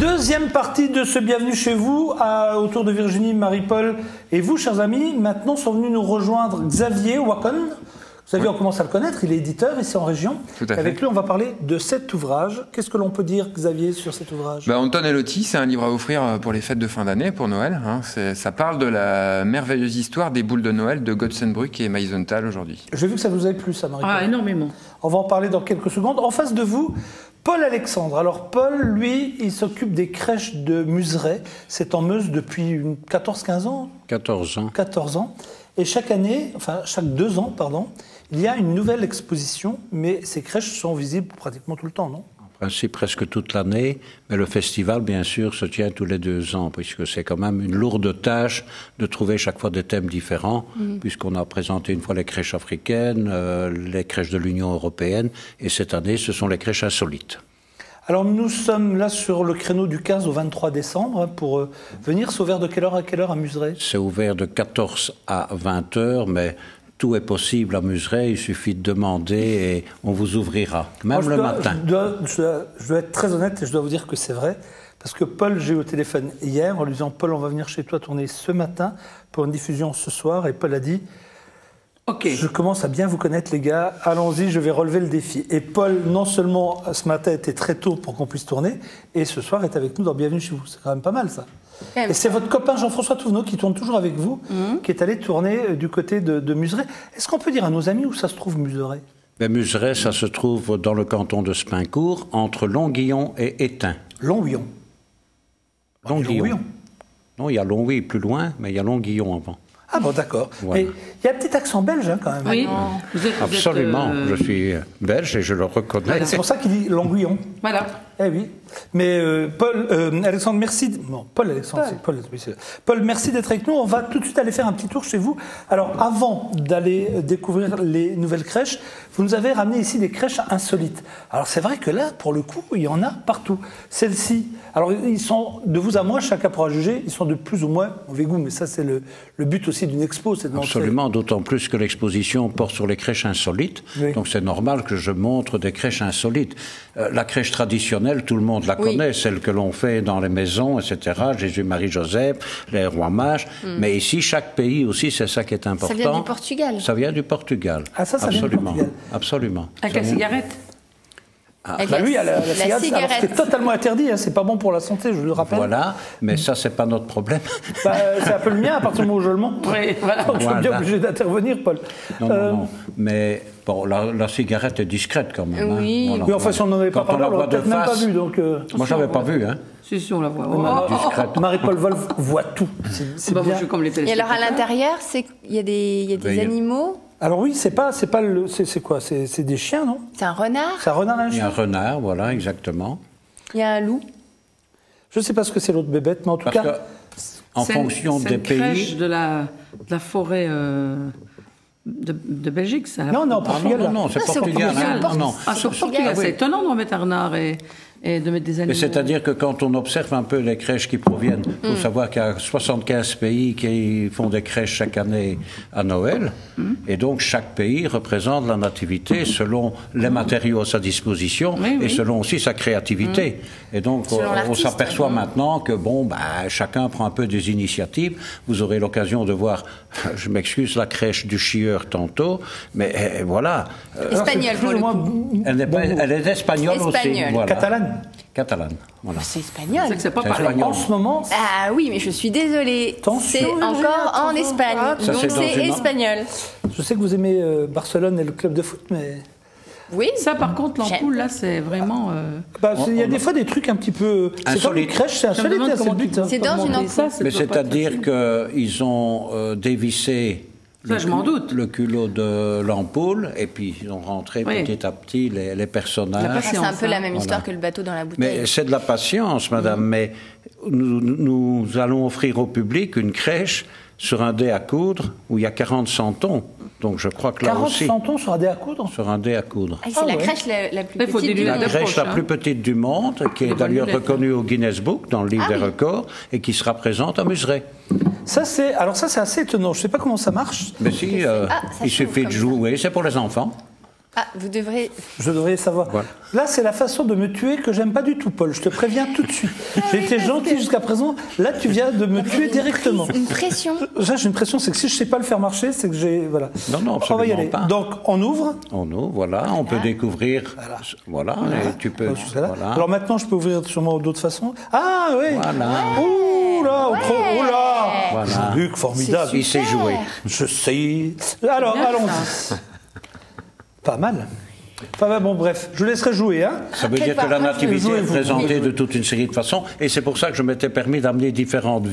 Deuxième partie de ce Bienvenue chez vous, autour de Virginie, Marie-Paul et vous, chers amis. Maintenant sont venus nous rejoindre Xavier Wacon. Xavier, on commence à le connaître, il est éditeur ici en région. Tout à fait. Avec lui, on va parler de cet ouvrage. Qu'est-ce que l'on peut dire, Xavier, sur cet ouvrage? Anton et Lottie, c'est un livre à offrir pour les fêtes de fin d'année, pour Noël. Ça parle de la merveilleuse histoire des boules de Noël de Götzenbrück et Meisenthal aujourd'hui. J'ai vu que ça vous avait plu, ça, Marie-Paul. Ah, énormément. On va en parler dans quelques secondes. En face de vous, Paul Alexandre. Alors Paul, lui, il s'occupe des crèches de Muzeray. C'est en Meuse depuis 14-15 ans 14 ans. 14 ans. Et chaque année, enfin chaque 2 ans, pardon, il y a une nouvelle exposition, mais ces crèches sont visibles pratiquement tout le temps, non? En principe, presque toute l'année, mais le festival, bien sûr, se tient tous les 2 ans, puisque c'est quand même une lourde tâche de trouver chaque fois des thèmes différents, puisqu'on a présenté une fois les crèches africaines, les crèches de l'Union européenne, et cette année, ce sont les crèches insolites. Alors nous sommes là sur le créneau du 15 au 23 décembre pour venir. C'est ouvert de quelle heure à quelle heure à Muzeray? C'est ouvert de 14 à 20 heures, mais tout est possible à Muzeray, il suffit de demander et on vous ouvrira, même le matin. Je dois être très honnête et je dois vous dire que c'est vrai, parce que Paul, j'ai eu au téléphone hier en lui disant « Paul, on va venir chez toi tourner ce matin pour une diffusion ce soir » et Paul a dit Ok. « Je commence à bien vous connaître les gars, allons-y, je vais relever le défi ». Et Paul, non seulement ce matin était très tôt pour qu'on puisse tourner, et ce soir est avec nous dans Bienvenue chez vous. C'est quand même pas mal ça. Et c'est votre copain Jean-François Touvenot qui tourne toujours avec vous, qui est allé tourner du côté de Muzeray. Est-ce qu'on peut dire à nos amis où ça se trouve Muzeray? Muzeray, ça se trouve dans le canton de Spincourt, entre Longuillon et Étain. Longuillon. Longuillon. Non, il y a Longwy plus loin, mais il y a Longuillon avant. Ah bon, d'accord. Voilà. Mais il y a un petit accent belge hein, quand même. Oui, Absolument, je suis belge et je le reconnais. Voilà. C'est pour ça qu'il dit Longuillon. Voilà. Eh oui. Mais Paul, Alexandre, merci. Non, Paul Alexandre, c'est Paul. Oui, Paul, merci d'être avec nous. On va tout de suite aller faire un petit tour chez vous. Alors, avant d'aller découvrir les nouvelles crèches, vous nous avez ramené ici des crèches insolites. Alors, c'est vrai que là, pour le coup, il y en a partout. Celles-ci, alors, ils sont de vous à moi, chacun pourra juger. Ils sont de plus ou moins mauvais goût, mais ça, c'est le but aussi d'une expo, c'est de montrer. Absolument, d'autant plus que l'exposition porte sur les crèches insolites. Oui. Donc, c'est normal que je montre des crèches insolites. La crèche traditionnelle, tout le monde la connaît, celle que l'on fait dans les maisons, etc. Jésus, Marie, Joseph, les rois mages. Mais ici, chaque pays aussi, c'est ça qui est important. Ça vient du Portugal. Ça vient du Portugal. Ah, ça vient du Portugal. Absolument. Avec la cigarette. Ah, bah oui, la cigarette, c'est totalement interdit, hein, c'est pas bon pour la santé, je vous le rappelle. Voilà, mais ça, c'est pas notre problème. Bah, c'est un peu le mien à partir du moment où je le montre. Oui, voilà. Donc, je suis bien obligé d'intervenir, Paul. Non. Mais bon, la cigarette est discrète quand même. Oui. Hein. Voilà. Oui, enfin, si on n'en avait pas parlé, on l'aurait peut-être même pas vu. Donc, moi, je l'avais pas vu. Hein. Si, on la voit. Discrète. Marie-Paul Wolf voit tout. C'est bien. Je comme les et alors, à l'intérieur, il y a des animaux. Alors oui, c'est quoi? C'est des chiens, non? C'est un renard. C'est un renard et un chien. Il y a un renard, voilà, exactement. Il y a un loup. Je ne sais pas ce que c'est l'autre bébête, mais en tout cas... En fonction des pays... C'est une crèche de la forêt de Belgique, ça. Non, Portugal. Non, c'est Portugal. Sur Portugal, c'est étonnant de remettre un renard et de mettre des animaux. C'est-à-dire que quand on observe un peu les crèches qui proviennent, il faut savoir qu'il y a 75 pays qui font des crèches chaque année à Noël, et donc chaque pays représente la nativité selon les matériaux à sa disposition et selon aussi sa créativité. Et donc on s'aperçoit maintenant que chacun prend un peu des initiatives. Vous aurez l'occasion de voir, je m'excuse, la crèche du chieur tantôt, mais voilà. Espagnole pour le coup. Elle est espagnole aussi. Voilà. Catalane, voilà. C'est espagnol. C'est pas pareil. En ce moment... Ah oui, mais je suis désolée. C'est encore en Espagne. Donc c'est espagnol. Je sais que vous aimez Barcelone et le club de foot, mais... Oui. Ça, par contre, l'ampoule, là, c'est vraiment... il y a des fois des trucs un petit peu... C'est comme une crèche, c'est insolite, c'est le but. C'est dans une ampoule. Mais c'est-à-dire qu'ils ont dévissé... je m'en doute. Le culot de l'ampoule, et puis ils ont rentré petit à petit les personnages. C'est un peu la même histoire que le bateau dans la bouteille. Mais c'est de la patience, madame. Mais nous allons offrir au public une crèche sur un dé à coudre où il y a 40 santons. Donc je crois que là 40 aussi... 40 santons sur un dé à coudre? Sur un dé à coudre. C'est la crèche la plus petite du monde. La crèche la plus petite du monde, qui est d'ailleurs reconnue au Guinness Book, dans le livre des records, et qui sera présente à Muzeray. Ça, c'est assez étonnant. Je ne sais pas comment ça marche. Mais si, il suffit de jouer. C'est pour les enfants. Ah, vous devrez... Je devrais savoir. Voilà. Là, c'est la façon de me tuer que j'aime pas du tout, Paul. Je te préviens tout de suite. J'ai été gentil jusqu'à présent. Là, tu viens de me tuer directement. Une pression. Là, j'ai une pression, c'est que si je sais pas le faire marcher, c'est que j'ai... Voilà. Non, On va y aller. pas. Donc, on ouvre. On ouvre, voilà, on peut découvrir. Voilà, et tu peux. Voilà. Alors maintenant, je peux ouvrir sûrement d'autres façons. Ah, oui. Voilà. Ouh là, Voilà. Jean-Luc, formidable. Il sait jouer. Je sais. Alors, allons-y. Pas mal. Enfin, bon, bref, je laisserai jouer. Hein. Ça veut dire que la nativité est Jouez-vous. présentée de toute une série de façons, et c'est pour ça que je m'étais permis d'amener différentes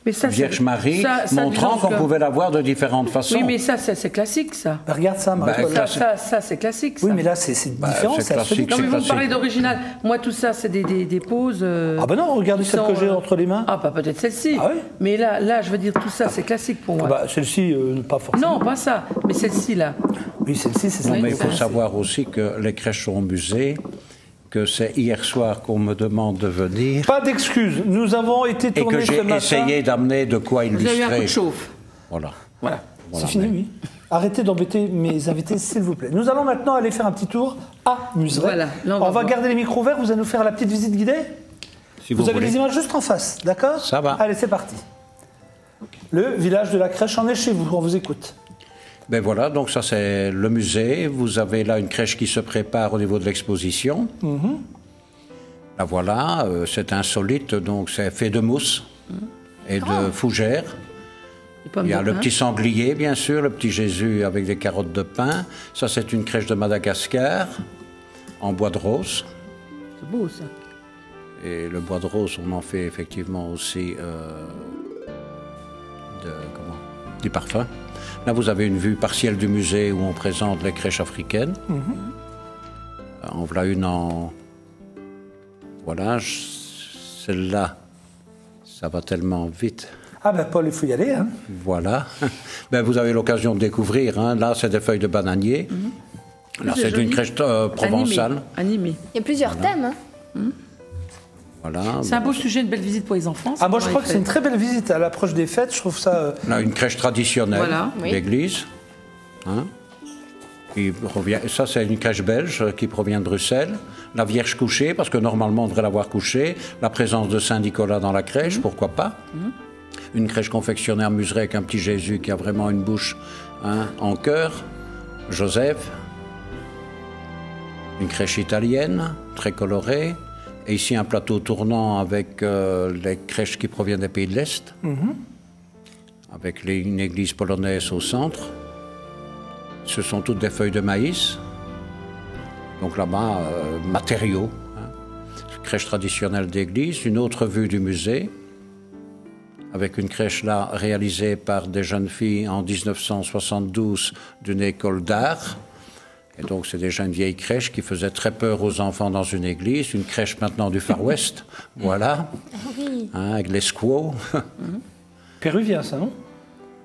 Mais ça, Vierge Marie, ça, montrant disons qu'on que- pouvait la voir de différentes façons. Oui, mais ça, c'est classique, ça. Bah, regarde ça, Marie-Paul. Ça, c'est classique, ça. Oui, mais là, c'est différent. c'est C'est classique. absolument. Non, mais vous me classique. parlez d'original. Moi, tout ça, c'est des poses... Ah ben non, regardez qui celle que sont, j'ai entre les mains. Ah, pas peut-être celle-ci. Ah oui Mais là, je veux dire, tout ça, c'est classique pour moi. Bah, celle-ci, pas forcément. Non, pas ça. Mais celle-ci, là. Oui, celle-ci, c'est ça. Oui, Mais il faut ça, savoir aussi que les crèches sont au musée, que c'est hier soir qu'on me demande de venir, Pas d'excuses. Nous avons été et que tournés ce j'ai matin. essayé d'amener de quoi Vous avez eu un coup de illustrer. chauffe. Voilà. Voilà. C'est fini, oui. Arrêtez d'embêter mes invités, s'il vous plaît. Nous allons maintenant aller faire un petit tour à Museret. Voilà, là, on va va voir. garder les micros ouverts, vous allez nous faire la petite visite guidée. Si Vous avez voulez. les images juste en face, d'accord? Ça va. Allez, c'est parti. Le village de la crèche en est chez vous, on vous écoute. Ben voilà, donc ça c'est le musée. Vous avez là une crèche qui se prépare au niveau de l'exposition. La voilà, c'est insolite, donc c'est fait de mousse et de fougères. Les pommes Il y a de le pin. petit sanglier, bien sûr, le petit Jésus avec des carottes de pain. Ça c'est une crèche de Madagascar en bois de rose. C'est beau, ça. Et le bois de rose, on en fait effectivement aussi du parfum. Là, vous avez une vue partielle du musée où on présente les crèches africaines. En voilà une en... Voilà, celle-là, ça va tellement vite. Ah ben Paul, il faut y aller. Hein. Voilà. Ben, vous avez l'occasion de découvrir. Hein. Là, c'est des feuilles de bananier. Là, C'est c'est joli. une crèche provençale. Animé. Il y a plusieurs thèmes. Hein. Voilà. C'est un beau sujet, une belle visite pour les enfants. Ah, moi je ça, crois en que c'est une effet. très belle visite à l'approche des fêtes. Je trouve ça. Là, une crèche traditionnelle Voilà. Oui. d'église. Hein. Ça, c'est une crèche belge qui provient de Bruxelles. La Vierge couchée, parce que normalement, on devrait l'avoir couchée. La présence de Saint-Nicolas dans la crèche, pourquoi pas. Une crèche confectionnée à Museret avec un petit Jésus qui a vraiment une bouche en cœur. Joseph. Une crèche italienne, très colorée. Et ici, un plateau tournant avec les crèches qui proviennent des pays de l'Est. Avec une église polonaise au centre. Ce sont toutes des feuilles de maïs. Donc là-bas, matériaux. Crèche traditionnelle d'église. Une autre vue du musée. Avec une crèche là réalisée par des jeunes filles en 1972 d'une école d'art. Et donc c'est déjà une vieille crèche qui faisait très peur aux enfants dans une église. Une crèche maintenant du Far West. Voilà. Oui. Avec les squaws. Péruvien, ça, non?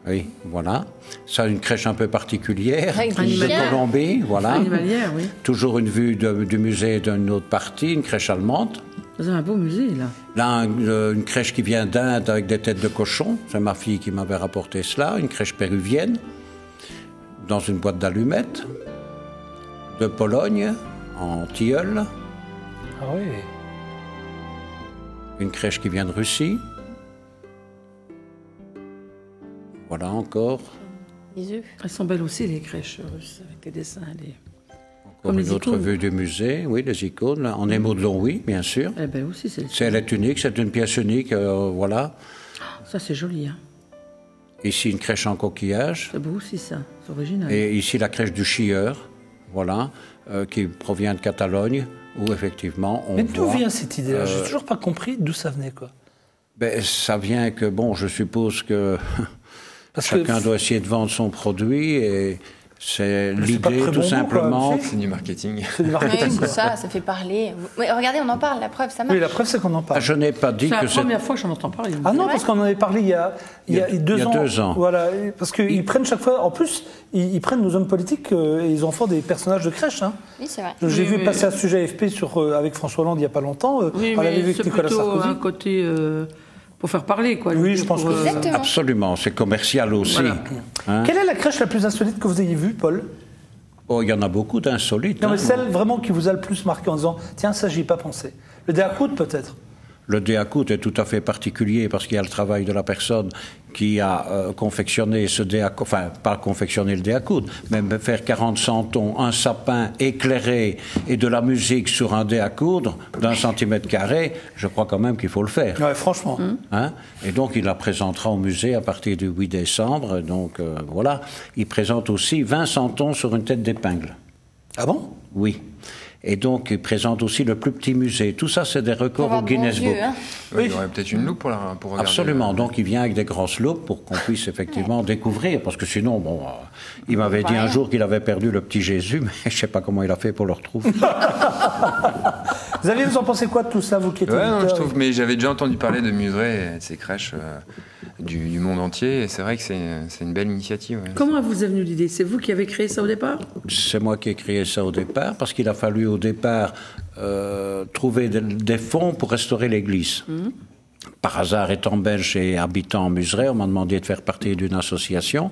Oui, voilà. Ça, une crèche un peu particulière, Avec des de chiens. Colombie, voilà. Animalière, oui. Toujours une vue du musée d'une autre partie, une crèche allemande. Vous avez un beau musée, là. Là, une crèche qui vient d'Inde avec des têtes de cochon. C'est ma fille qui m'avait rapporté cela. Une crèche péruvienne, dans une boîte d'allumettes. De Pologne, en tilleul. Ah oui. Une crèche qui vient de Russie. Voilà encore. Les œufs. Elles sont belles aussi, les crèches russes, avec les dessins. Encore Comme une les autre icônes. vue du musée. Oui, les icônes. En émeraude, oui, bien sûr. Eh ben aussi, c'est Elle est unique, c'est une pièce unique, voilà. ça, c'est joli. Hein. Ici, une crèche en coquillage. C'est beau aussi, ça. C'est original. Et ici, la crèche du chieur, voilà, qui provient de Catalogne, où effectivement, on Mais d'où voit... vient cette idée-là? J'ai toujours pas compris d'où ça venait, quoi. Ben, ça vient que, bon, je suppose que Parce que chacun doit essayer de vendre son produit, et c'est Mais c'est pas l'idée, très tout bon goût, simplement... quoi, tu sais. C'est du marketing. c'est du Oui, marketing. c'est quoi. ça, ça fait parler. Mais regardez, on en parle, la preuve, ça marche. Oui, la preuve, c'est qu'on en Ah, parle. je n'ai pas dit C'est la que c'est... première fois que j'en entends parler. Ah non, vrai parce qu'on en avait parlé il y a 2 ans. 2 ans. Voilà, parce qu'ils prennent chaque fois. En plus, ils prennent nos hommes politiques et ils en font des personnages de crèche. Hein. Oui, c'est vrai. J'ai Oui, vu mais- passer un sujet AFP avec François Hollande il n'y a pas longtemps. Oui, on l'avait vu mais avec c'est Nicolas plutôt Sarkozy. un côté pour faire parler, quoi. Oui, je pense que- Exactement. Absolument, c'est commercial aussi. Voilà. Hein. Quelle est la crèche la plus insolite que vous ayez vue, Paul? Oh, il y en a beaucoup d'insolites. Non, mais celle vraiment qui vous a le plus marqué en disant « Tiens, ça, j'y ai pas pensé ». Le déacoute, peut-être. Le déacoute est tout à fait particulier parce qu'il y a le travail de la personne qui a confectionné ce déacoute, enfin pas confectionné le déacoute, mais faire 40 centons, un sapin éclairé et de la musique sur un déacoute d'1 centimètre carré, je crois quand même qu'il faut le faire. Ouais, franchement. Hein? Et donc il la présentera au musée à partir du 8 décembre. Donc voilà, il présente aussi 20 centons sur une tête d'épingle. Ah bon? Oui. Et donc, il présente aussi le plus petit musée. Tout ça, c'est des records au Guinness Book. Hein. Oui, il y aurait peut-être une loupe pour regarder. Absolument. Donc, il vient avec des grosses loupes pour qu'on puisse effectivement découvrir. Parce que sinon, bon, il m'avait dit un jour qu'il avait perdu le petit Jésus, mais je ne sais pas comment il a fait pour le retrouver. Xavier, vous en pensez quoi de tout ça, vous qui êtes non, je trouve, mais j'avais déjà entendu parler de Museret et de ces crèches du monde entier, et c'est vrai que c'est une belle initiative. Ouais. Comment vous est venue l'idée? C'est vous qui avez créé ça au départ? C'est moi qui ai créé ça au départ, parce qu'il a fallu au départ trouver des fonds pour restaurer l'église. Par hasard, étant belge et habitant en Museret, on m'a demandé de faire partie d'une association.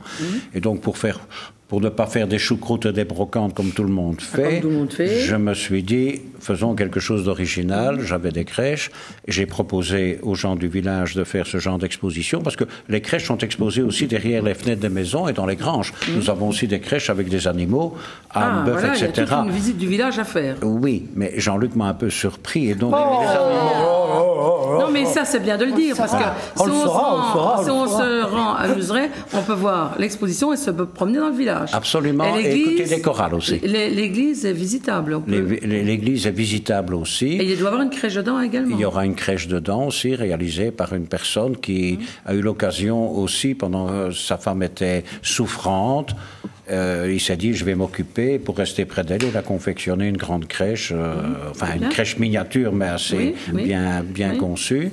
Et donc, pour ne pas faire des choucroutes et des brocantes comme tout le monde fait, je me suis dit, faisons quelque chose d'original. J'avais des crèches. Et j'ai proposé aux gens du village de faire ce genre d'exposition, parce que les crèches sont exposées aussi derrière les fenêtres des maisons et dans les granges. Nous avons aussi des crèches avec des animaux, ânes, bœufs, voilà, etc. Il y a toute une visite du village à faire. Oui, mais Jean-Luc m'a un peu surpris. Et donc, non, mais ça, c'est bien de le dire, parce que si on se rend à Museret, on peut voir l'exposition et se promener dans le village. Absolument, et écouter des chorales aussi. L'église est visitable. L'église est visitable aussi. Et il doit y avoir une crèche dedans également. Il y aura une crèche dedans aussi, réalisée par une personne qui a eu l'occasion aussi, pendant sa femme était souffrante, il s'est dit, je vais m'occuper, pour rester près d'elle, il a confectionné une grande crèche, enfin une crèche miniature, mais assez bien conçue.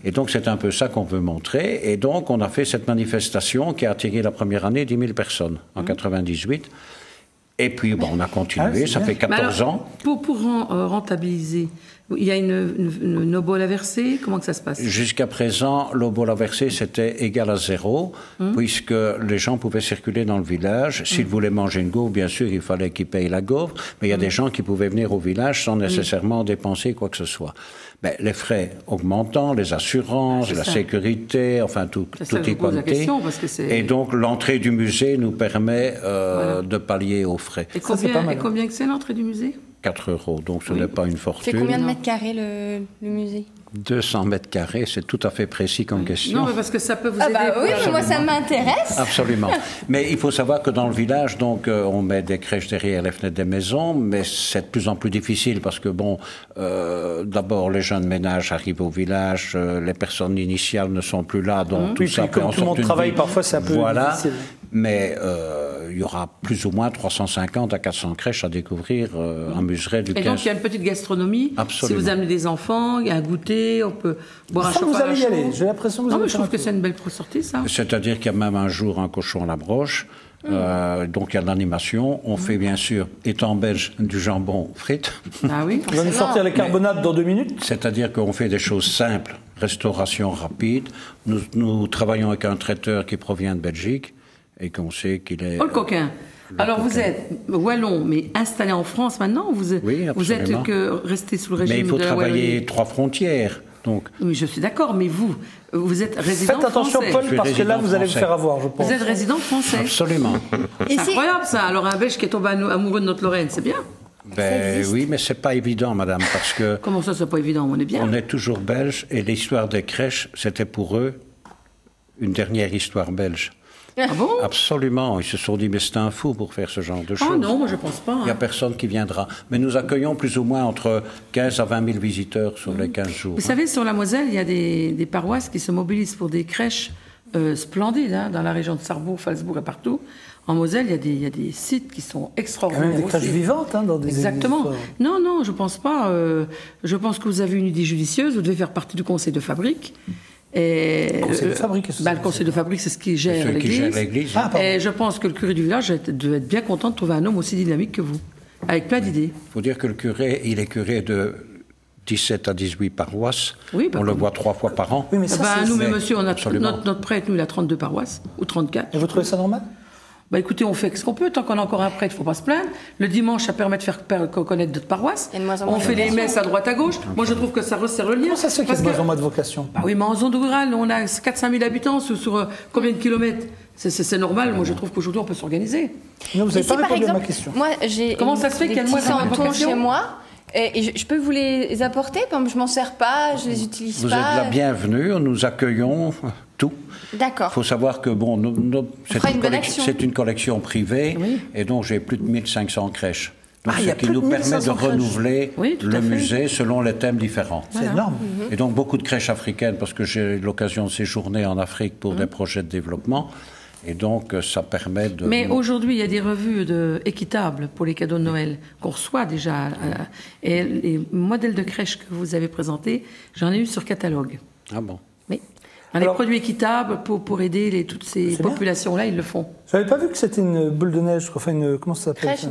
Et donc, c'est un peu ça qu'on veut montrer. Et donc, on a fait cette manifestation qui a attiré la première année 10 000 personnes, en 98. Et puis, bon, on a continué, ça fait 14 ans. Pour rentabiliser, il y a une obole à verser. Comment que ça se passe? Jusqu'à présent, l'obole à verser, c'était égal à 0, puisque les gens pouvaient circuler dans le village. S'ils voulaient manger une gaufre, bien sûr, il fallait qu'ils payent la gaufre. Mais il y a des gens qui pouvaient venir au village sans nécessairement dépenser quoi que ce soit. Ben, les frais augmentant, les assurances, la sécurité, enfin tout y compter. Et donc l'entrée du musée nous permet de pallier aux frais. Et combien que c'est l'entrée du musée? 4 €, donc ce n'est pas une fortune. C'est combien de mètres carrés le musée? 200 mètres carrés, c'est tout à fait précis comme question. Non, mais parce que ça peut vous aider. Oui, mais moi ça m'intéresse. Absolument. Mais il faut savoir que dans le village, donc, on met des crèches derrière les fenêtres des maisons, mais c'est de plus en plus difficile parce que, bon, d'abord, les jeunes ménages arrivent au village, les personnes initiales ne sont plus là, donc tout ça comme tout le monde travaille, parfois c'est un peu difficile. Mais il y aura plus ou moins 350 à 400 crèches à découvrir en Museret du 15. Et donc il y a une petite gastronomie. Absolument. Si vous amenez des enfants, il y a un goûter, on peut boire un chopard. Vous allez y aller. J'ai l'impression que vous allez. Je trouve que c'est une belle sortie, ça. C'est-à-dire qu'il y a même un jour un cochon à la broche. Donc il y a de l'animation. On fait bien sûr, étant belge, du jambon frites. Ah oui. On va nous sortir les carbonades dans 2 minutes. C'est-à-dire qu'on fait des choses simples, restauration rapide. Nous travaillons avec un traiteur qui provient de Belgique et qu'on sait qu'il est... Oh le coquin. Alors vous êtes wallon, mais installé en France maintenant, vous êtes que resté sous le régime de la Wallonie. Mais il faut travailler 3 frontières. Donc. Oui, je suis d'accord, mais vous êtes résident français. Faites attention, Paul, parce que là, vous allez vous faire avoir, je pense. Vous êtes résident français. Absolument. C'est incroyable, ça. Alors, un Belge qui est tombé amoureux de notre Lorraine, c'est bien. Oui, mais c'est pas évident, madame, parce que... Comment ça, c'est pas évident? On est bien. On est toujours belge, et l'histoire des crèches, c'était pour eux une dernière histoire belge. Ah bon? Absolument. Ils se sont dit, mais c'est un fou pour faire ce genre de choses. Ah non, moi je pense pas. Il n'y a personne qui viendra. Mais nous accueillons plus ou moins entre 15 à 20 000 visiteurs sur les 15 jours. Vous savez, sur la Moselle, il y a des paroisses qui se mobilisent pour des crèches splendides, dans la région de Sarrebourg, Falsbourg et partout. En Moselle, il y a des sites qui sont extraordinaires. Il y a même des crèches vivantes dans des Exactement. Non, je pense pas. Je pense que vous avez une idée judicieuse. Vous devez faire partie du conseil de fabrique. Le conseil de fabrique, le conseil de fabrique, c'est ce qui gère l'église. Et je pense que le curé du village doit être bien content de trouver un homme aussi dynamique que vous, avec plein d'idées. Il faut dire que le curé, il est curé de 17 à 18 paroisses. Oui, on le voit 3 fois par an. Oui, mais ça, nous, mais monsieur, on a notre prêtre, nous, il a 32 paroisses, ou 34. Et vous trouvez ça normal? Écoutez, on fait ce qu'on peut. Tant qu'on a encore un prêtre, il ne faut pas se plaindre. Le dimanche, ça permet de faire connaître d'autres paroisses. On fait les messes à droite à gauche. Moi, je trouve que ça resserre le lien. Comment ça se fait qu'il y a de moins en moins de vocation? Oui, mais en zone rurale, on a 4-5 000 habitants sur combien de kilomètres? C'est normal. Moi, je trouve qu'aujourd'hui, on peut s'organiser. Non, vous n'avez pas répondu à ma question. Moi, j'ai Comment ça se fait qu'il y a de moins en moins de vocation chez moi? Et je peux vous les apporter? Par exemple, je m'en sers pas, je les utilise Vous pas. êtes la bienvenue, nous accueillons tout. D'accord. Il faut savoir que c'est une collection privée, et donc j'ai plus de 1500 crèches. Donc, ce qui nous permet de renouveler le musée selon les thèmes différents. C'est énorme. Et donc beaucoup de crèches africaines, parce que j'ai eu l'occasion de séjourner en Afrique pour des projets de développement. Et donc, ça permet de... Mais aujourd'hui, il y a des revues équitables pour les cadeaux de Noël qu'on reçoit déjà. Et les modèles de crèche que vous avez présentés, j'en ai eu sur catalogue. Ah bon? Oui. Les produits équitables pour aider toutes ces populations-là, ils le font. Je n'avais pas vu que c'était une boule de neige, enfin comment ça s'appelle? Crèche,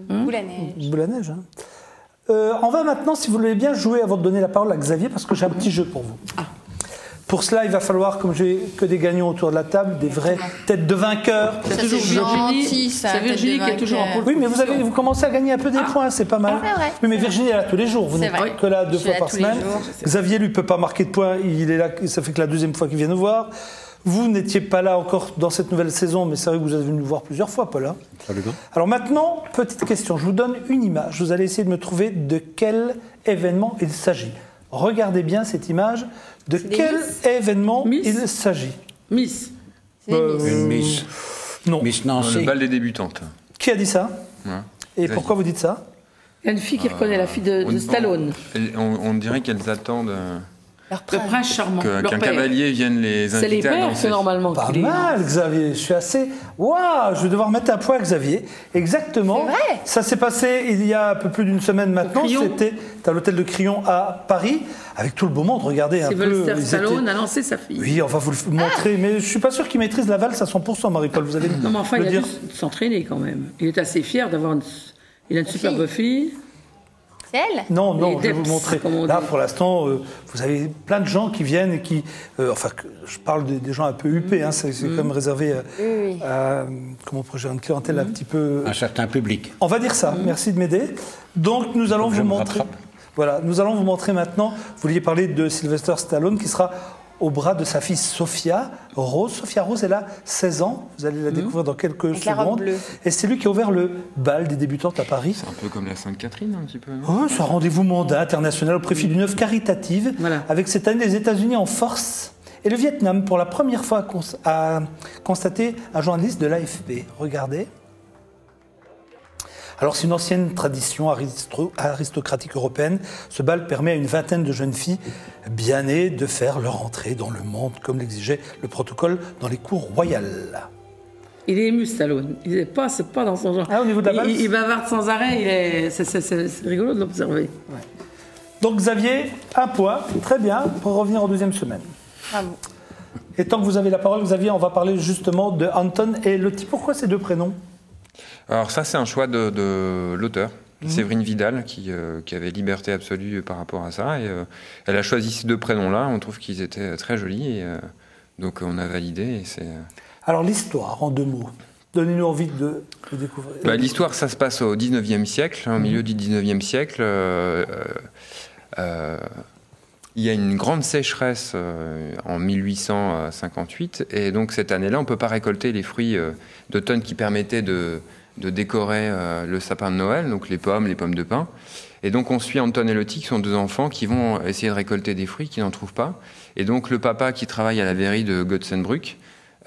une boule à neige. Une boule à neige, hein. On va maintenant, si vous voulez bien, jouer avant de donner la parole à Xavier, parce que j'ai un petit jeu pour vous. Pour cela, il va falloir, comme j'ai que des gagnants autour de la table, des vraies têtes de vainqueurs. C'est toujours gentil, ça. C'est Virginie qui est toujours en pôle. Oui, mais vous commencez à gagner un peu des points, c'est pas mal. C'est vrai. Oui, mais Virginie est là tous les jours. Vous n'êtes que là 2 fois par semaine. Xavier, lui, peut pas marquer de points. Il est là, ça fait que la 2e fois qu'il vient nous voir. Vous n'étiez pas là encore dans cette nouvelle saison, mais c'est vrai que vous êtes venu nous voir plusieurs fois, Paul. Absolument. Alors maintenant, petite question. Je vous donne une image. Vous allez essayer de me trouver de quel événement il s'agit. Regardez bien cette image. De quel événement il s'agit? Miss. Une Miss. Non. Miss Nancy. Le bal des débutantes. Qui a dit ça? Ouais. Et pourquoi vous dites ça? Il y a une fille qui reconnaît la fille de Stallone. On dirait qu'elles attendent Le prince charmant. qu'un cavalier vienne les C'est les inviter à pères, danser. c'est normalement. Pas mal, Xavier. Je suis assez... Waouh, je vais devoir mettre un point à Xavier. Exactement. C'est vrai. Ça s'est passé il y a un peu plus d'une semaine maintenant. C'était à l'hôtel de Crillon à Paris, avec tout le beau monde. Regardez un peu. Sylvester Stallone a lancé sa fille. Oui, on va vous le montrer. Mais je suis pas sûr qu'il maîtrise la valse à 100%, Marie-Paul. Vous allez Non, mais enfin, me il a dire. dû s'entraîner quand même. Il est assez fier d'avoir Il a une superbe fille. C'est elle? Non, Les je vais vous Deps, montrer. comme on Là, dit. pour l'instant, vous avez plein de gens qui viennent et qui... je parle des gens un peu huppés, hein, c'est quand même réservé à comment projet une clientèle un petit peu... Un certain public. On va dire ça, merci de m'aider. Donc, nous allons vous montrer... Voilà, nous allons vous montrer maintenant, vous vouliez parler de Sylvester Stallone qui sera au bras de sa fille Sophia Rose. Sophia Rose, elle a 16 ans, vous allez la découvrir dans quelques Avec la robe secondes. bleue. Et c'est lui qui a ouvert le bal des débutantes à Paris. C'est un peu comme la Sainte-Catherine, un petit peu. Oh, c'est un rendez-vous mandat international au profit d'une œuvre caritative, avec cette année les États-Unis en force et le Vietnam pour la première fois a constaté un journaliste de l'AFP. Regardez. Alors c'est une ancienne tradition aristocratique européenne. Ce bal permet à une vingtaine de jeunes filles bien nées de faire leur entrée dans le monde comme l'exigeait le protocole dans les cours royales. Il est ému, Stallone. C'est pas dans son genre. Ah, au niveau de la valse. Il bavarde sans arrêt. C'est rigolo de l'observer. Ouais. Donc Xavier, un point, très bien, pour revenir en 2e semaine. Bravo. Et tant que vous avez la parole, Xavier, on va parler justement de Anton et Lottie. Pourquoi ces 2 prénoms? Alors ça, c'est un choix de l'auteur, Séverine Vidal, qui avait liberté absolue par rapport à ça. Et elle a choisi ces 2 prénoms-là. On trouve qu'ils étaient très jolis. Et, donc on a validé. Et c'est... Alors l'histoire, en 2 mots. Donnez-nous envie de découvrir. L'histoire, ça se passe au 19e siècle. Au milieu du 19e siècle, il y a une grande sécheresse en 1858. Et donc cette année-là, on ne peut pas récolter les fruits d'automne qui permettaient de décorer le sapin de Noël, donc les pommes de pin. Et donc on suit Anton et Lottie, qui sont 2 enfants, qui vont essayer de récolter des fruits qu'ils n'en trouvent pas. Et donc le papa, qui travaille à la verrerie de Götzenbrück,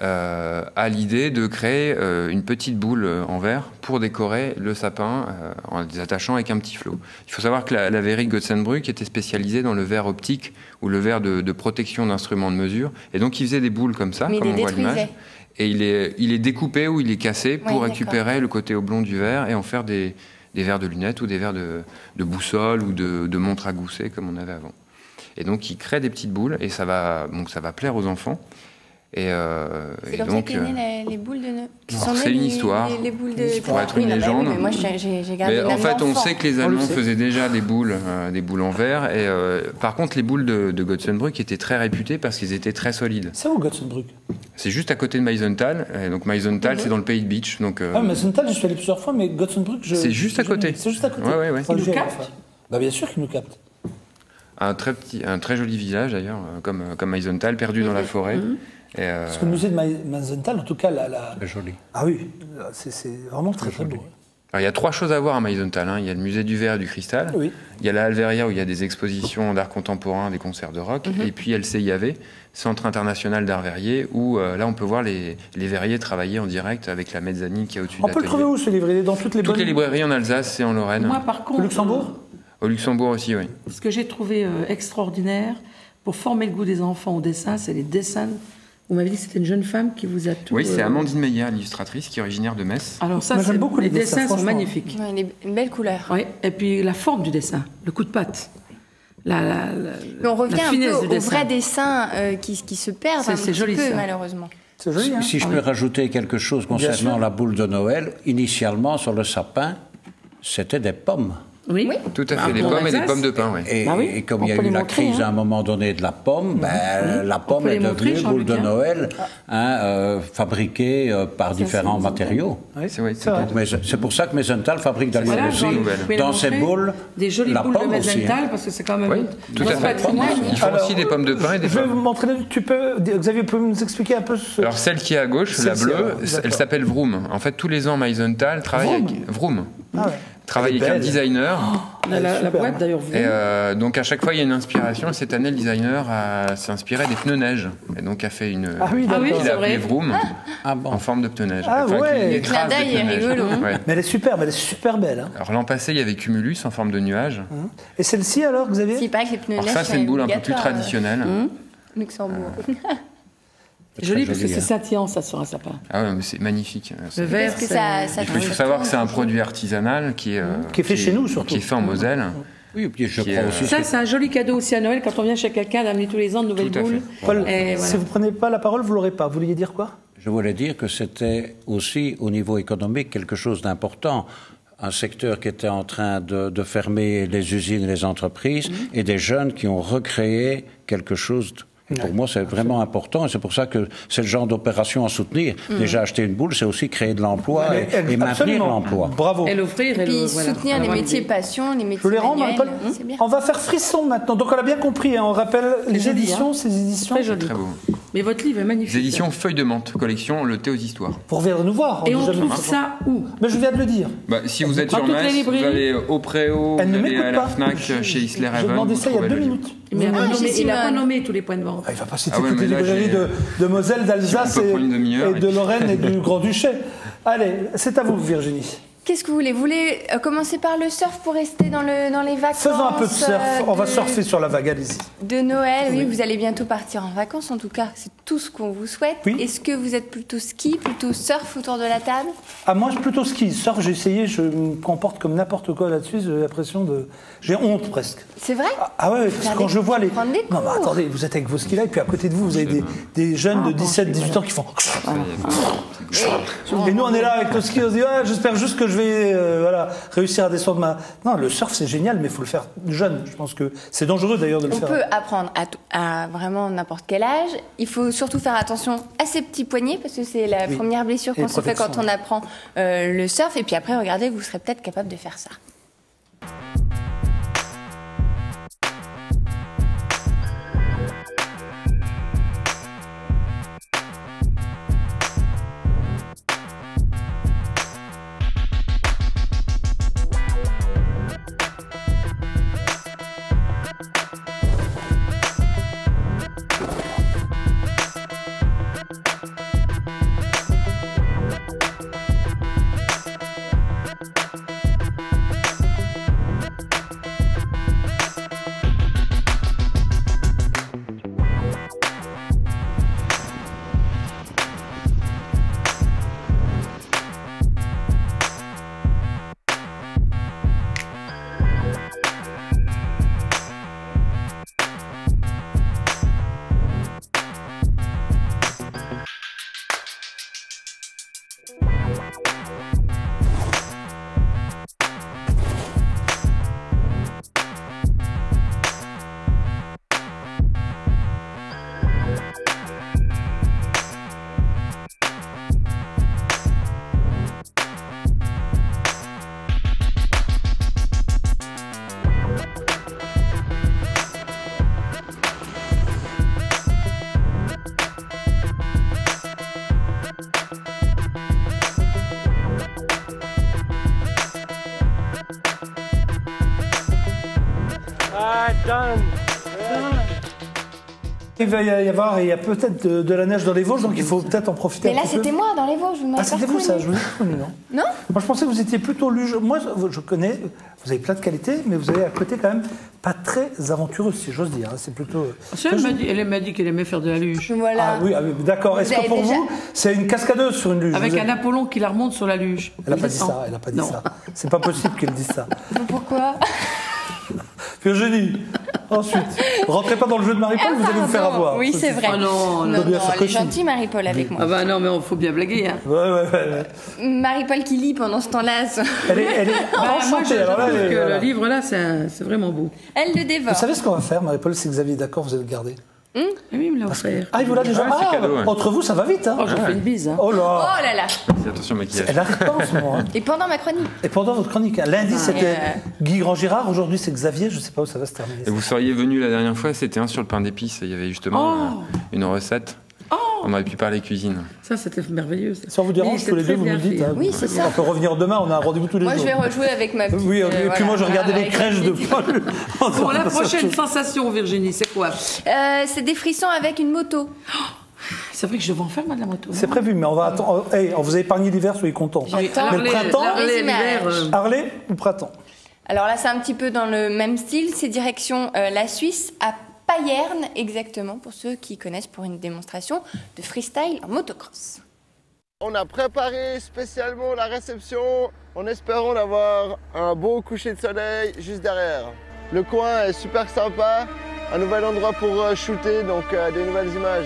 a l'idée de créer une petite boule en verre pour décorer le sapin en les attachant avec un petit flot. Il faut savoir que la verrerie de Götzenbrück était spécialisée dans le verre optique ou le verre de protection d'instruments de mesure. Et donc il faisait des boules comme ça, mais comme on voit l'image. Et il est découpé ou il est cassé pour récupérer le côté oblong du verre et en faire des verres de lunettes ou des verres de boussole ou de montres à gousset comme on avait avant. Et donc il crée des petites boules et ça va plaire aux enfants. C'est comme ça qu'est né les boules de Noël. C'est une histoire. Les boules de... Pour être une légende. Oui, mais moi, j'ai gardé Mais en fait, on sait que les Allemands sait. faisaient déjà des boules en verre. Et par contre, les boules de Götzenbrück étaient très réputées parce qu'ils étaient très solides. C'est où Götzenbrück? C'est juste à côté de Meisenthal. Et donc Meisenthal, c'est dans le pays de Beach. Donc, Ah, Meisenthal, je suis allé plusieurs fois, mais Götzenbrück, c'est juste à côté. C'est juste à côté. Ouais. Faut Ils le nous dire, captent. enfin. Bah, bien sûr qu'ils nous captent. Un très joli village d'ailleurs, comme Meisenthal, perdu dans la forêt. Et, Parce que le musée de Meisenthal, en tout cas, C'est joli. Ah oui, c'est vraiment très très beau. alors, il y a 3 choses à voir à Meisenthal. Il y a le musée du verre et du cristal. Oui. Il y a la Alveria où il y a des expositions d'art contemporain, des concerts de rock. Et puis il y a le CIAV, Centre international d'art verrier, où là on peut voir les verriers travailler en direct avec la mezzanine qui est au-dessus de On peut le l'atelier. trouver où ce livre? Il est dans toutes les Toutes bonnes... les librairies en Alsace et en Lorraine. Moi, par contre, Au Luxembourg? Au Luxembourg aussi, oui. ce que j'ai trouvé extraordinaire pour former le goût des enfants au dessin, c'est les dessins. Vous m'avez dit que c'était une jeune femme qui vous a tout... Oui, c'est Amandine Meyer, l'illustratrice, qui est originaire de Metz. Alors ça, Moi, j'aime beaucoup les les dessins, dessins sont franchement. magnifiques. Ouais, une belle couleur. Oui, et puis la forme du dessin, le coup de patte. Mais on revient la un finesse peu du au dessin. vrai dessin qui se perd C'est un petit joli, peu, ça. malheureusement. C'est joli, hein? Si je peux rajouter quelque chose concernant sûr. la boule de Noël, initialement sur le sapin, c'était des pommes. Oui. Tout à fait, Ah, des en pommes et des Alsace. pommes de pin, oui. Et, Bah oui, et comme on il y a peut eu les la montrer, crise hein. à un moment donné de la pomme, la pomme peut est les montrer, devenue boule de Jean-Luc, hein. Noël fabriquée par différents matériaux. C'est vrai, C'est vrai. Mais c'est pour ça que Meisenthal fabrique d'ailleurs Voilà, aussi Jean-Luc, vous pouvez dans les ses montrer. boules Des jolies la boules de pomme aussi. Meisenthal, parce que c'est quand même Oui, tout à notre fait. patrimoine. Ils font Alors, aussi des pommes de pin et des Je vais pommes. vous montrer, Xavier, peut nous expliquer un peu ce... Alors celle qui est à gauche, la Celle-ci, bleue, alors, d'accord. elle s'appelle Vroom. En fait, tous les ans, Meisenthal travaille avec Vroom. Ah ouais. Travaille Elle est avec un belle. designer. La super. boîte, d'ailleurs, vous. Et donc à chaque fois, il y a une inspiration. Et cette année, le designer s'est inspiré des pneus neige. Et donc a fait une... Ah oui, Ah oui, d'accord. il c'est a appelé vrai. Vroom Ah bon. en forme de pneus neige. Ah ouais. les Le clin traces de d'œil est pneus neige. rigolo. Ouais. Mais elle est super belle. Hein. Alors l'an passé, il y avait Cumulus en forme de nuage. Et celle-ci alors, Xavier? S'il paraît que les pneus Alors neige, ça, c'est une boule un peu plus obligatoire, traditionnelle. Luxembourg. C'est joli parce que joli, c'est hein. scintillant, ça, sur un sapin. Ah ouais, mais c'est magnifique. Le vert, Parce que c'est- ça Il faut savoir que c'est un produit artisanal qui est Qui est fait chez nous, surtout. qui est fait en Moselle. Oui, puis je Qui crois est, aussi Ça, que c'est un joli cadeau aussi à Noël quand on vient chez quelqu'un d'amener tous les ans de nouvelles Tout à fait. boules. Paul, Et voilà. si vous prenez pas la parole, vous l'aurez pas. Vous vouliez dire quoi? je voulais dire que c'était aussi au niveau économique quelque chose d'important. Un secteur qui était en train de fermer les usines et les entreprises et des jeunes qui ont recréé quelque chose. Pour moi, c'est vraiment important et c'est pour ça que c'est le genre d'opération à soutenir. Déjà, acheter une boule, c'est aussi créer de l'emploi et maintenir Absolument. l'emploi. Bravo. Et l'offrir. Et et puis voilà. soutenir les Avoir une métiers idée. passion, les Je métiers vous les rends, manuels, Paul. c'est bien. On va faire frisson maintenant. Donc on a bien compris. Hein. On rappelle les joli, éditions, hein. ces éditions. Très joli. Très beau. Mais votre livre est magnifique. Les éditions Feuilles de menthe, collection Le thé aux histoires. Pour venir nous voir. Et dit on jamais trouve vu. ça où? Mais je viens de le dire. Bah, si vous êtes Dans sur toutes les Metz, vous librairies. allez au Préau, vous Elle ne allez m'écoute à la pas. Fnac, chez Isler J'ai Even. demandé vous ça il y a trouverez 2 le livre. minutes. Mais Ah, chez il n'a pas Simone. nommé tous les points de vente. Ah, il va pas citer Ah ouais, toutes les mais là, librairies j'ai- de Moselle, d'Alsace Si on peut prendre une demi-heure, et de Lorraine et du Grand-Duché. Allez, c'est à vous, Virginie. Qu'est-ce que vous voulez? Vous voulez commencer par le surf pour rester dans les vacances? Faisons un peu de surf. On va surfer sur la vague, allez-y. De Noël, oui, vous allez bientôt partir en vacances, en tout cas, c'est tout ce qu'on vous souhaite. Oui. Est-ce que vous êtes plutôt ski, plutôt surf autour de la table? Ah, moi, je suis plutôt ski. Surf, j'ai essayé, je me comporte comme n'importe quoi là-dessus. J'ai l'impression de. J'ai honte presque. C'est vrai? Ah ouais, parce que quand je vois les. Prendre des Non, mais cours. attendez, vous êtes avec vos skis là, et puis à côté de vous, vous avez des jeunes de 17, 18 ans qui font. Et nous, on est là avec nos skis, on se dit, ah, j'espère juste que je vais voilà, réussir à descendre ma. Non, le surf, c'est génial, mais il faut le faire jeune. Je pense que c'est dangereux d'ailleurs de le On faire. peut apprendre à vraiment n'importe quel âge. Il faut surtout faire attention à ses petits poignets parce que c'est la Oui. première blessure Et qu'on se fait quand protection, on apprend le surf. Et puis après, regardez, vous serez peut-être capable de faire ça. Il va y avoir, il y a peut-être de la neige dans les Vosges, donc il faut peut-être en profiter Mais un là, petit peu. c'était moi dans les Vosges. Ah, c'était vous ça, je vous ai reconnu, non? Non? Moi, je pensais que vous étiez plutôt luge. Moi, je connais, vous avez plein de qualités, mais vous avez à côté quand même pas très aventureux, si j'ose dire. C'est plutôt. Elle m'a dit qu'elle aimait faire de la luge. Voilà. Ah oui, d'accord. Est-ce que avez pour déjà- vous, c'est une cascadeuse sur une luge? Avec Vous un Apollon qui la remonte sur la luge. Elle n'a pas dit ça, elle n'a pas dit Non. ça. C'est pas possible qu'elle dise ça. Pourquoi? Virginie, ensuite, rentrez pas dans le jeu de Marie-Paul, vous allez vous faire avoir. Oui, Ça, c'est vrai. Ah non, non, bien sûr elle que est si. gentille, Marie-Paul, avec moi. Ah bah non, mais il faut bien blaguer. Hein. Ouais. Marie-Paul qui lit pendant ce temps-là, Elle est Bah, moi, enchantée. Alors là, trouve elle est- que voilà. le livre là, c'est vraiment beau. elle le dévore. Vous savez ce qu'on va faire, Marie-Paul, si Xavier est d'accord, vous allez le garder. Et oui, il me l'a offert. Ah, il vous l'a déjà. Ouais, c'est cadeau, ouais. Entre vous, ça va vite. Hein. Oh, j'en fais une bise. Hein. Oh là. Oh là là. Fais attention au maquillage. Elle arrive pas en ce moment. Hein. Et pendant ma chronique. Et pendant votre chronique, hein, lundi c'était Guy Grand-Girard, aujourd'hui c'est Xavier, je ne sais pas où ça va se terminer. Et vous seriez venu la dernière fois, c'était un sur le pain d'épices. Il y avait justement une recette. On aurait pu parler cuisine. Ça, c'était merveilleux. Ça. Ça vous dérange Oui, tous les c'est deux, très vous bien nous dites. fait. Hein, Oui, c'est ça. On peut revenir demain, on a un rendez-vous tous les Moi, jours. je vais rejouer avec ma petite. Oui, et puis moi je regardais les avec crèches ma de petite- Paul. Bon, la prochaine sensation, Virginie, c'est quoi? C'est des frissons avec une moto. C'est vrai que je vais en faire, moi, de la moto. C'est prévu, mais on va attendre. Hey, on vous a épargné l'hiver, soyez contents. J'attends. Mais le printemps, les images. l'hiver. Harley ou printemps? Alors là, c'est un petit peu dans le même style. C'est direction la Suisse, à Payerne, exactement, pour ceux qui connaissent, pour une démonstration de freestyle en motocross. On a préparé spécialement la réception en espérant d'avoir un beau coucher de soleil juste derrière. Le coin est super sympa, un nouvel endroit pour shooter, donc des nouvelles images.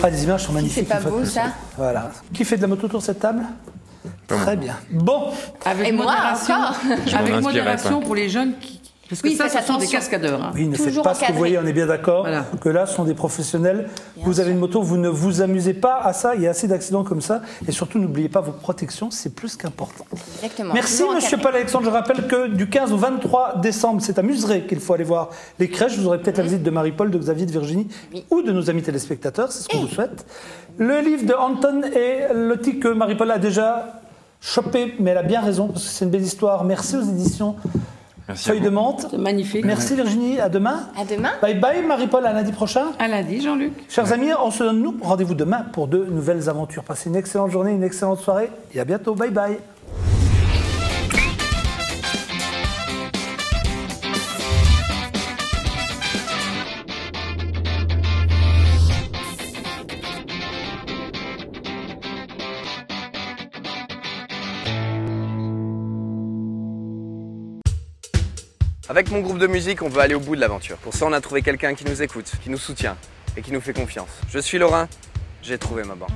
Ah, les images sont magnifiques. C'est pas une fois de beau, plus. ça? Voilà. Qui fait de la moto autour de cette table? moi. Très bien. Bon, Avec Et moi, modération, encore Je m'en avec inspirais modération pas. pour les jeunes qui. Parce que Oui, ça, faites ce sont des attention. cascadeurs. Hein. oui, ne faites Toujours pas ce que vous encadré. voyez, on est bien d'accord Voilà. que là, ce sont des professionnels. Vous avez une moto, vous ne vous amusez pas à ça, il y a assez d'accidents comme ça. Et surtout, n'oubliez pas vos protections, c'est plus qu'important. Exactement. Merci, Toujours monsieur encadré. Paul-Alexandre. Je rappelle que du 15 au 23 décembre, c'est à Museré qu'il faut aller voir les crèches. Vous aurez peut-être la visite de Marie-Paul, de Xavier, de Virginie Oui. ou de nos amis téléspectateurs, c'est ce qu'on vous souhaite. Le livre de Anton et Lottie que Marie-Paul a déjà chopé, mais elle a bien raison parce que c'est une belle histoire. Merci aux éditions Merci à Feuille vous. de Menthe. C'est magnifique. Merci Virginie, à demain. À demain. Bye bye Marie-Paul, à lundi prochain. À lundi, Jean-Luc. Chers amis, on se donne nous rendez-vous demain pour de nouvelles aventures. Passez une excellente journée, une excellente soirée et à bientôt. Bye bye. Avec mon groupe de musique, on veut aller au bout de l'aventure. Pour ça, on a trouvé quelqu'un qui nous écoute, qui nous soutient et qui nous fait confiance. Je suis Laurent, j'ai trouvé ma bande.